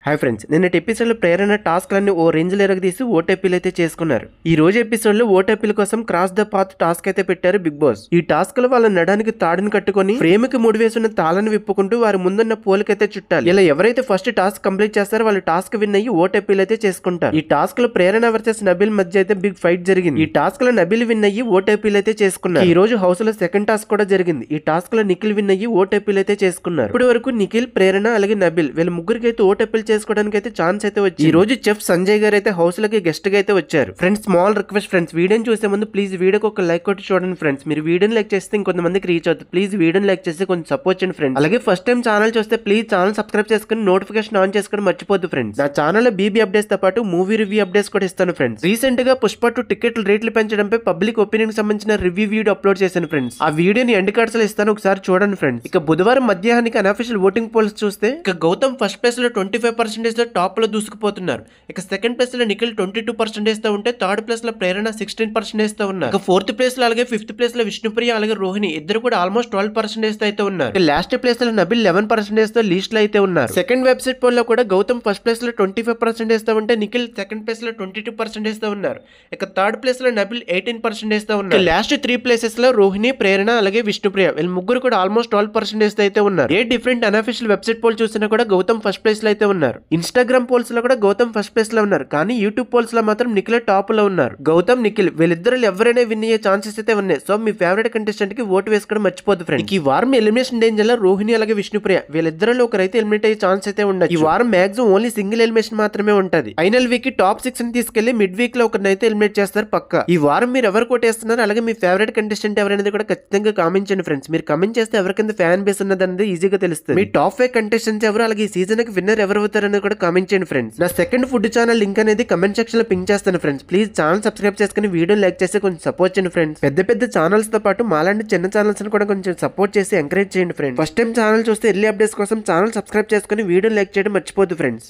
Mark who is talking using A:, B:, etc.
A: Hi friends, నిన్నటి episode లో ప్రేరణ టాస్క్లన్నీ ఓ range లో ఎరగదీసి ఓటీపీలు అయితే చేసుకున్నారు. ఈ రోజు ఎపిసోడ్ లో ఓటీపీల కోసం క్రాస్ ద పాత్ టాస్క్ అయితే పెట్టారు బిగ్ బాస్. ఈ టాస్క్ లో వాళ్ళ నడానికి తాడుని కట్టుకొని ఫ్రేమ్ కి ముడి వేసున్న తాళాన్ని విప్పుకుంటూ వారి ముందున్న పోలికైతే చుట్టాలి. ఇలా ఎవరైతే ఫస్ట్ టాస్క్ కంప్లీట్ చేస్తారో వాళ్ళు టాస్క్ విన్ అయ్యి ఓటీపీలు అయితే చేసుకుంటారు. ఈ టాస్క్ లో ప్రేరణ వర్సెస్ నబిల్ మధ్య అయితే బిగ్ ఫైట్ జరిగింది. ఈ టాస్క్ లో నబిల్ విన్ అయ్యి ఓటీపీలు అయితే చేసుకున్నారు. ఈ రోజు హౌస్ లో సెకండ్ టాస్క్ కూడా జరిగింది. ఈ టాస్క్ లో నిఖిల్ విన్ అయ్యి ఓటీపీలు అయితే చేసుకున్నారు. ఇప్పటి వరకు నిఖిల్, ప్రేరణ అలాగే నబిల్ వీళ్ళ ముగ్గురికి అయితే ఓటీపీలు చేసుకోవడానికి అయితే ఛాన్స్ అయితే వచ్చింది. ఈ రోజు చెఫ్ సంజయ్ గారు అయితే హౌస్ లోకి గెస్ట్ గా అయితే వచ్చారు. ఫ్రెండ్స్, స్మాల్ రిక్వెస్ట్ ఫ్రెండ్స్, వీడియోని చూసే ముందు ప్లీజ్ వీడియోకి ఒక లైక్ కొట్టి చూడండి ఫ్రెండ్స్. మీరు వీడియోని లైక్ చేస్తే ఇంకొంతమందికి రీచ్ అవుతుంది. ప్లీజ్ వీడియోని లైక్ చేస్తే కొంచెం సపోర్ట్ చేయండి ఫ్రెండ్స్. అలాగే ఫస్ట్ టైం ఛానల్ చూస్తే ప్లీజ్ ఛానల్ సబ్స్క్రైబ్ చేసుకుని నోటిఫికేషన్ ఆన్ చేసుకుని మర్చిపోద్దు ఫ్రెండ్స్. నా ఛానల్ లో బీబీ అప్డేట్స్ తో పాటు మూవీ రివ్యూ అప్డేట్స్ కూడా ఇస్తాను ఫ్రెండ్స్. రీసెంట్ గా పుష్ప 2 టికెట్ల రేట్లు పెంచడంపై పబ్లిక్ ఒపీనియన్ కి సంబంధించిన రివ్యూ వీడియో అప్లోడ్ చేశాను ఫ్రెండ్స్. ఆ వీడియోని ఎండ్ కార్డ్స్ లో ఇస్తాను, ఒకసారి చూడండి ఫ్రెండ్స్. ఇక బుధవారం మధ్యాహ్నానికి అనఫిషియల్ ఓటింగ్ పోల్స్ చూస్తే ఇక గౌతమ్ ఫస్ట్ ప్లేస్ లో 25% లో టాప్ లో దూసుకుపోతున్నారు. ఇక సెకండ్ ప్లేస్ లో నిఖిల్ 22% తో ఉంటే థర్డ్ ప్లేస్ లో ప్రేరణ 16% తో ఉన్నారు. ఇక ఫోర్త్ ప్లేస్ లో అలాగే ఫిఫ్త్ ప్లేస్ లో విష్ణుప్రియ అలాగే రోహిణి ఇద్దరు కూడా ఆల్మోస్ట్ 12% తో అయితే ఉన్నారు. ఇక లాస్ట్ ప్లేస్ లో నబిల్ 11% తో లీస్ట్ లో అయితే ఉన్నారు. సెకండ్ వెబ్సైట్ పోల్ లో కూడా గౌతమ్ ఫస్ట్ ప్లేస్ లో 25% తో ఉంటే నిఖిల్ సెకండ్ ప్లేస్ లో 22% తో ఉన్నారు. ఇక థర్డ్ ప్లేస్ లో నబిల్ 18% తో ఉన్నారు. లాస్ట్ 3 ప్లేసెస్ లో రోహిణి, ప్రేరణ అలాగే విష్ణుప్రియ వీళ్ళు ముగ్గురు కూడా ఆల్మోస్ట్ 12% తో అయితే ఉన్నారు. ఏ డిఫరెంట్ అనఫిషియల్ వెబ్సైట్ పోల్ చూసినా కూడా గౌతమ్ ఫస్ట్ ప్లేస్ లో అయితే ఉన్నారు. ఇన్స్టాగ్రామ్ పోల్స్ లో కూడా గౌతమ్ ఫస్ట్ ప్లేస్ లో ఉన్నారు. కానీ యూట్యూబ్ పోల్స్ లో మాత్రం నిఖిల్ టాప్ లో ఉన్నారు. గౌతమ్, నిఖిల్ వీళ్ళిద్దరు ఎవరైనా విన్ అయ్యే ఛాన్సెస్ అయితే ఉన్నాయి. సో మీ ఫేవరెట్ కంటెస్టెంట్ కి ఓటు వేసుకోవడం మర్చిపోద్దు ఫ్రెండ్స్. ఈ వారం ఎలిమినేషన్ డేంజర్ లో రోహిణి అలాగే విష్ణుప్రియ వీళ్ళిద్దరిలో ఒకరైతే ఎలిమినేట్ అయ్యే ఛాన్స్ అయితే ఉండదు. ఈ వారం మాక్సిమం ఓన్లీ సింగిల్ ఎలిమినేషన్ మాత్రమే ఉంటది. ఫైనల్ వీక్ కి టాప్ 6 ని తీసుకెళ్లి మిడ్ వీక్ లో ఒకరినైతే ఎలిమినేట్ చేస్తారు పక్కా. ఈ వారం మీరు ఎవరు కోటేస్తున్నారు అలాగే మీ ఫేవరెట్ కంటెస్టెంట్ ఎవరైనా కూడా ఖచ్చితంగా కామెంట్ చేయండి ఫ్రెండ్స్. మీరు కామెంట్ చేస్తే ఎవరికింద ఫ్యాన్ బేస్ ఉన్నది అనేది ఈజీగా తెలుస్తుంది. మీ టాప్ 5 కంటెస్టెంట్స్ ఎవరు అలాగే ఈ సీజన్ కి విన్నర్ ఎవరు అవుతారు అనేది కూడా కామెంట్ చేయండి ఫ్రెండ్స్. నా సెకండ్ ఫుడ్ ఛానల్ లింక్ అనేది కమెంట్ సెక్షన్ లో పింక్ చేస్తాను ఫ్రెండ్స్. ప్లీజ్ ఛానల్ సబ్స్క్రైబ్ చేసుకుని వీడియో లైక్ చేసి కొంచెం సపోర్ట్ చేయండి ఫ్రెండ్స్. పెద్ద పెద్ద ఛానల్స్ తో పాటు మాలాంటి చిన్న ఛానల్స్ కూడా కొంచెం సపోర్ట్ చేసి ఎంకరేజ్ చేయండి ఫ్రెండ్స్. ఫస్ట్ టైం ఛానల్ చూస్తే ఎర్లీ అప్డేట్స్ కోసం ఛానల్ సబ్స్క్రైబ్ చేసుకుని వీడియో లైక్ చేయడం మర్చిపోద్దు ఫ్రెండ్స్.